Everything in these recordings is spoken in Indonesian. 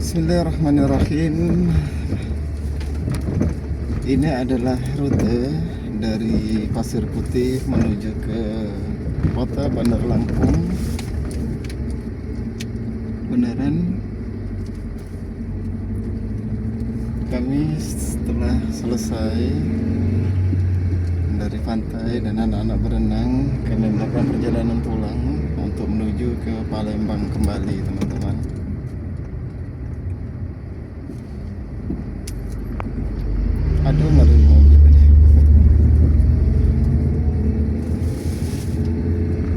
Bismillahirrahmanirrahim. Ini adalah rute dari Pasir Putih menuju ke kota Bandar Lampung. Beneran kami setelah selesai dari pantai dan anak-anak berenang, kami melakukan perjalanan pulang untuk menuju ke Palembang kembali, teman-teman. Aduh, ngeri mobil.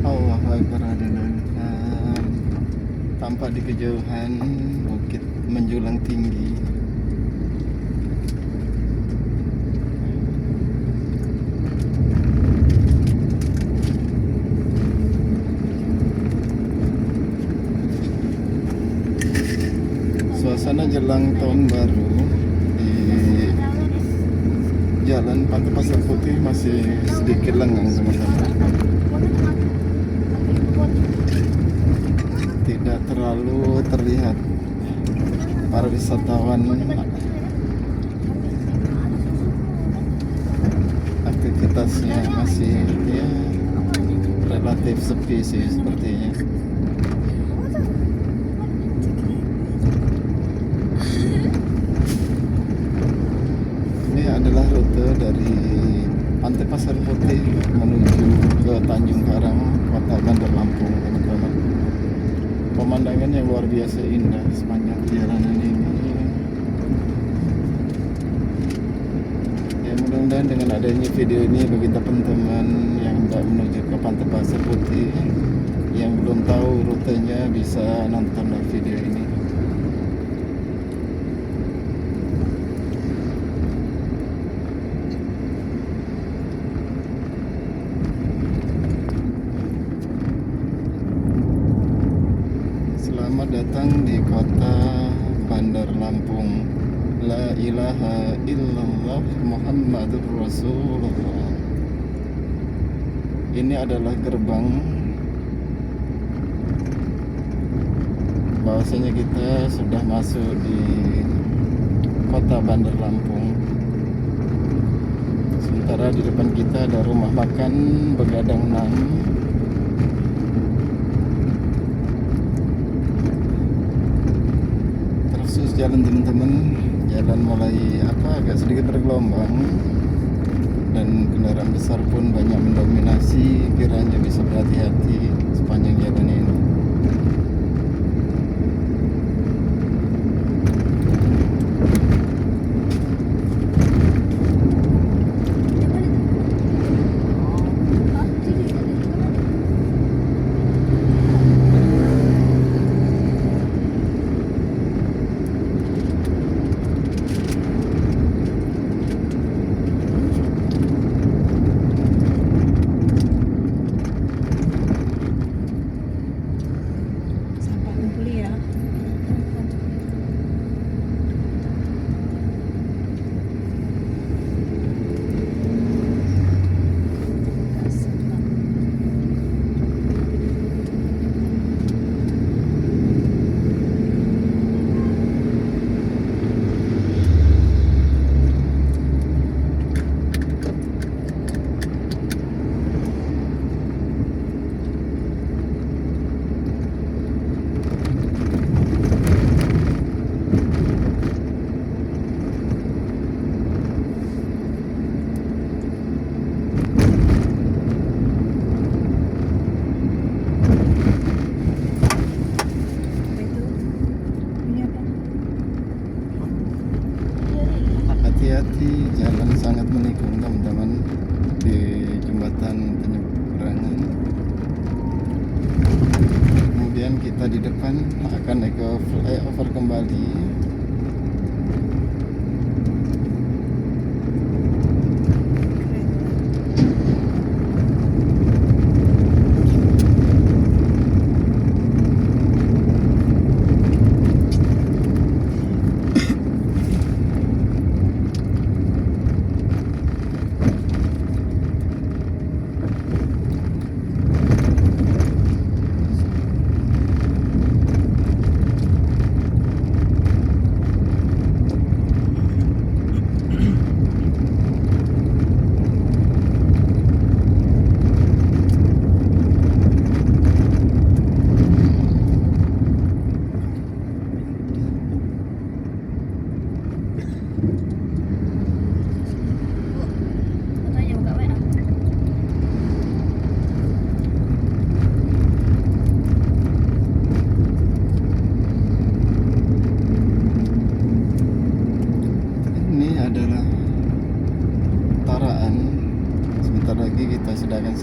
Allahu Akbar. Tampak di kejauhan bukit menjulang tinggi. Suasana jelang tahun baru di Jalan Pantai Pasir Putih masih sedikit lengang, teman-teman. Tidak terlalu terlihat para wisatawan. Aktivitasnya masih relatif sepi sih sepertinya. Ini adalah rute dari Pantai Pasir Putih menuju ke Tanjung Karang, kota Bandar Lampung, teman-teman. Pemandangan yang luar biasa indah sepanjang perjalanan ini. Ya, mudah-mudahan dengan adanya video ini bagi teman-teman yang hendak menuju ke Pantai Pasir Putih yang belum tahu rutenya bisa nonton video ini. Selamat datang di kota Bandar Lampung. La ilaha illallah Muhammadur Rasulullah. Ini adalah gerbang bahwasanya kita sudah masuk di kota Bandar Lampung. Sementara di depan kita ada rumah makan Begadang 6. Jalan, teman-teman, jalan mulai agak sedikit bergelombang dan kendaraan besar pun banyak mendominasi. Kiranya bisa berhati-hati sepanjang jalan ini. Hati-hati, jalan sangat menikung, teman-teman, di jembatan penyeberangan. Kemudian kita di depan akan naik ke flyover kembali.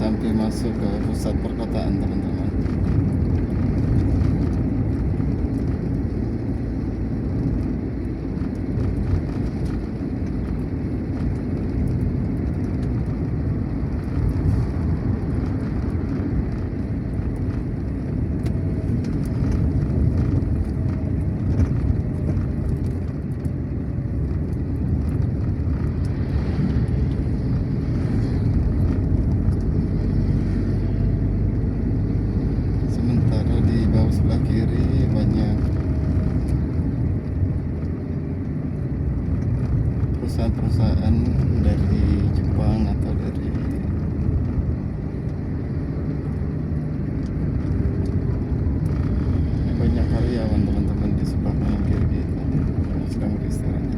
sampai masuk ke pusat perkotaan teman-teman. Sementara di bawah sebelah kiri banyak perusahaan-perusahaan dari Jepang atau dari banyak karyawan teman-teman di sebelah kanan kiri kita yang sedang beristirahat.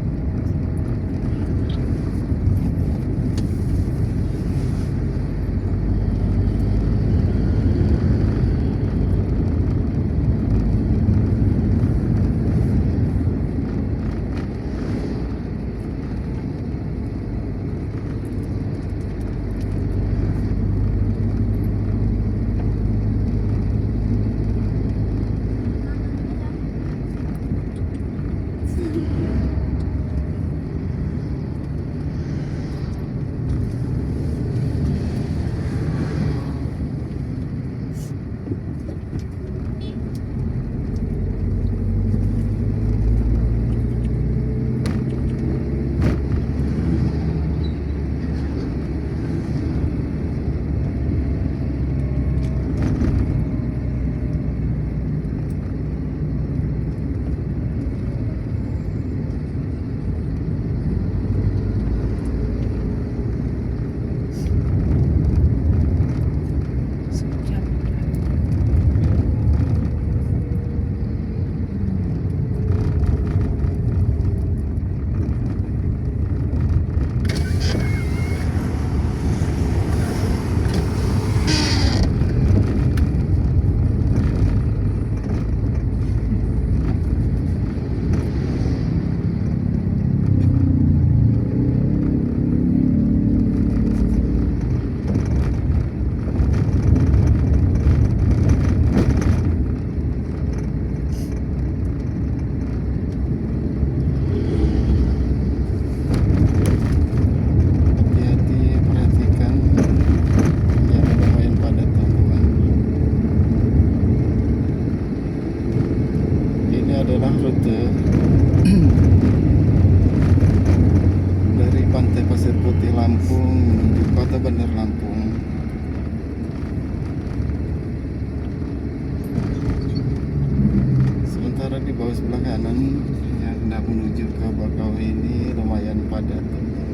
Hati-hati, perhatikan, ya lumayan padat teman-teman. Ini adalah rute dari Pantai Pasir Putih Lampung menuju Kota Bandar Lampung. Sementara di bawah sebelah kanan yang hendak menuju ke Bakauheni lumayan padat teman-teman.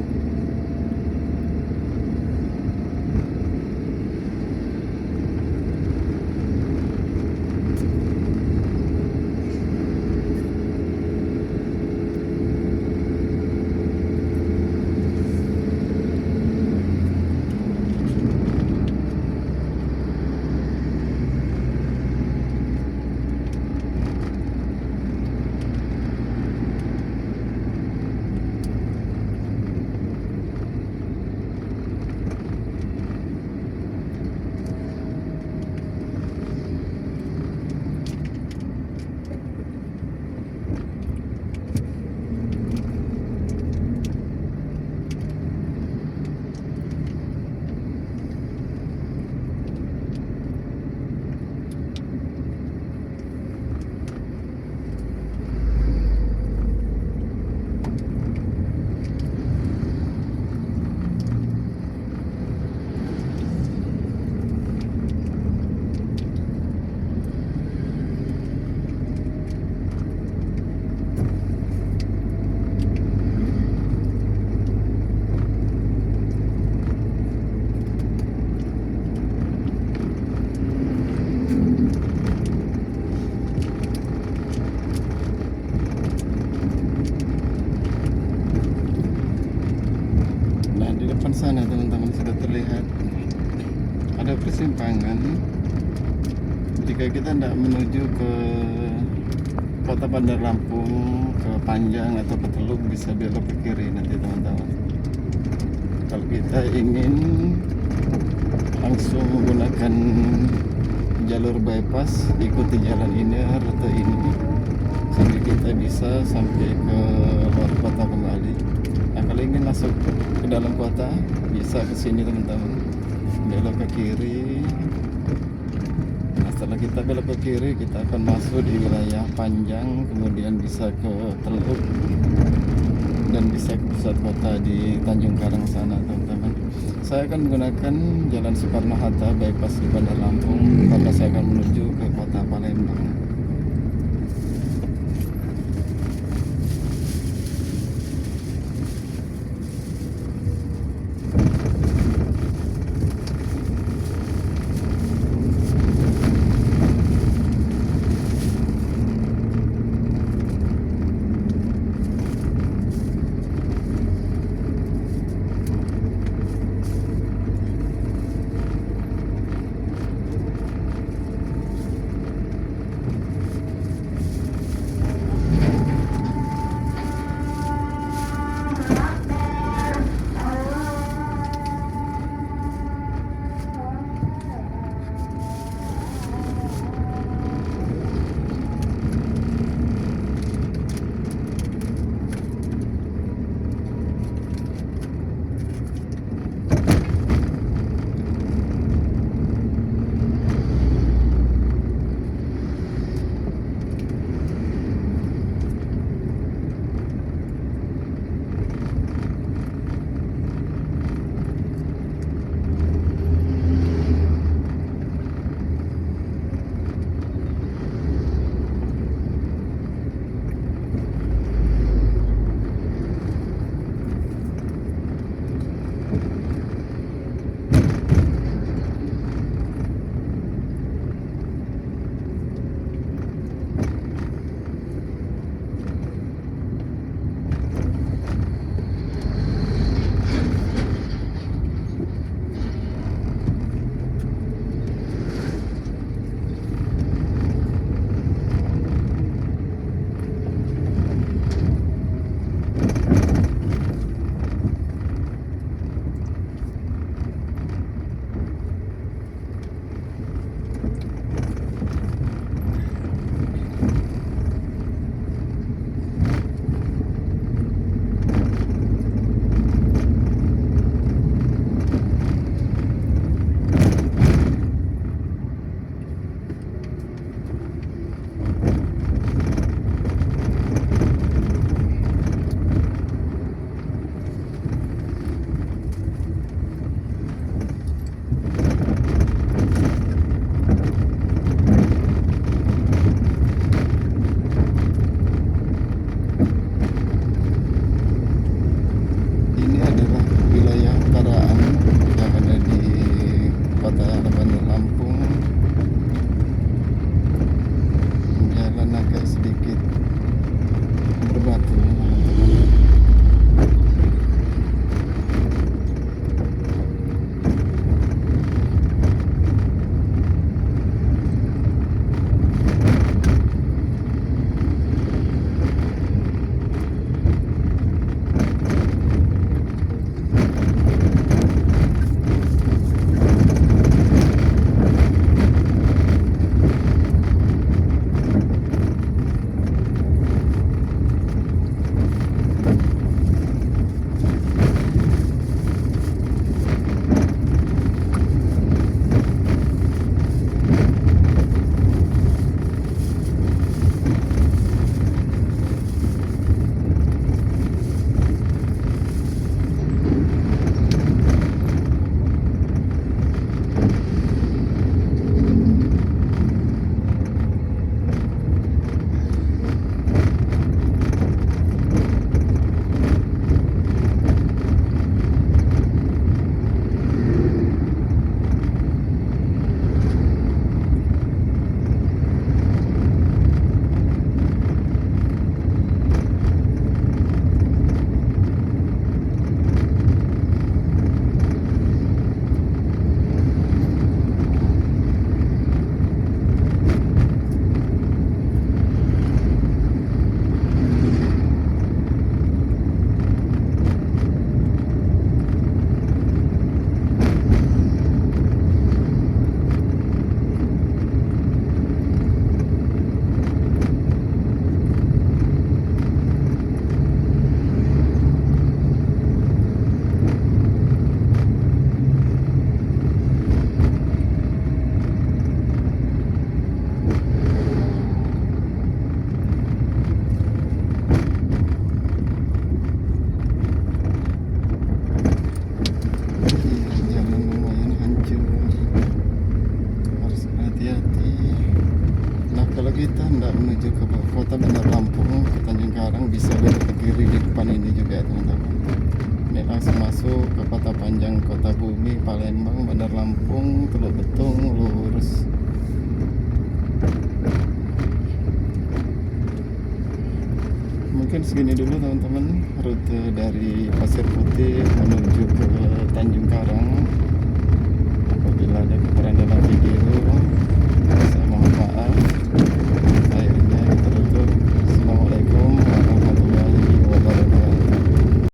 sana teman-teman sudah terlihat ada persimpangan. Jika kita tidak menuju ke Kota Bandar Lampung, ke Panjang atau ke Teluk, bisa belok ke kiri nanti teman-teman. Kalau kita ingin langsung menggunakan jalur bypass, ikuti jalan ini, rute ini, sehingga kita bisa sampai ke luar kota kembali. Nah, kalau ingin masuk ke dalam kota bisa ke sini teman-teman, belok ke kiri. Nah, setelah kita belok ke kiri, kita akan masuk di wilayah Panjang, kemudian bisa ke Teluk dan bisa ke pusat kota di Tanjung Karang sana teman-teman. Saya akan menggunakan Jalan Soekarno-Hatta bypass di Bandar Lampung karena saya akan menuju ke kota Palembang. kita hendak menuju ke kota Bandar Lampung, ke Tanjung Karang, bisa belok ke kiri di depan ini juga teman-teman. Ini langsung masuk ke Kota Panjang, Kota Bumi, Palembang, Bandar Lampung, Teluk Betung, lurus. Mungkin segini dulu teman-teman, rute dari Pasir Putih menuju ke